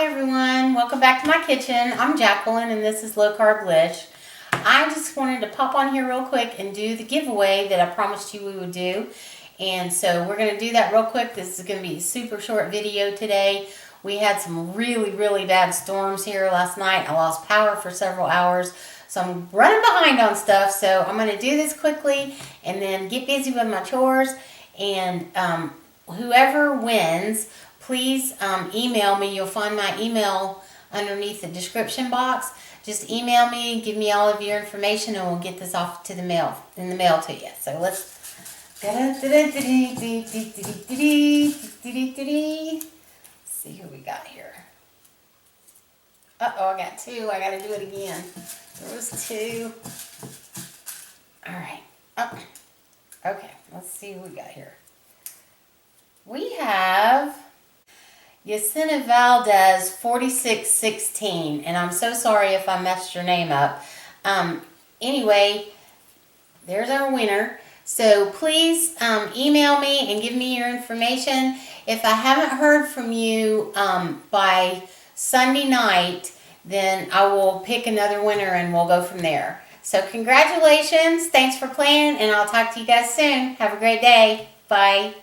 Hi everyone, welcome back to my kitchen. I'm Jacqueline and this is Low Carb Lish. I just wanted to pop on here real quick and do the giveaway that I promised you we would do. And so we're going to do that real quick. This is going to be a super short video today. We had some really bad storms here last night. I lost power for several hours. So I'm running behind on stuff. So I'm going to do this quickly and then get busy with my chores. And whoever wins, please email me. You'll find my email underneath the description box. Just email me, give me all of your information, and we'll get this off to the mail to you. So let's see who we got here. Uh-oh, I got two. I got to do it again. There was two. All right. Okay, let's see who we got here. We have Yesenia Valdez 4616, and I'm so sorry if I messed your name up. Anyway, there's our winner. So please email me and give me your information. If I haven't heard from you by Sunday night, then I will pick another winner and we'll go from there. So congratulations, thanks for playing, and I'll talk to you guys soon. Have a great day. Bye.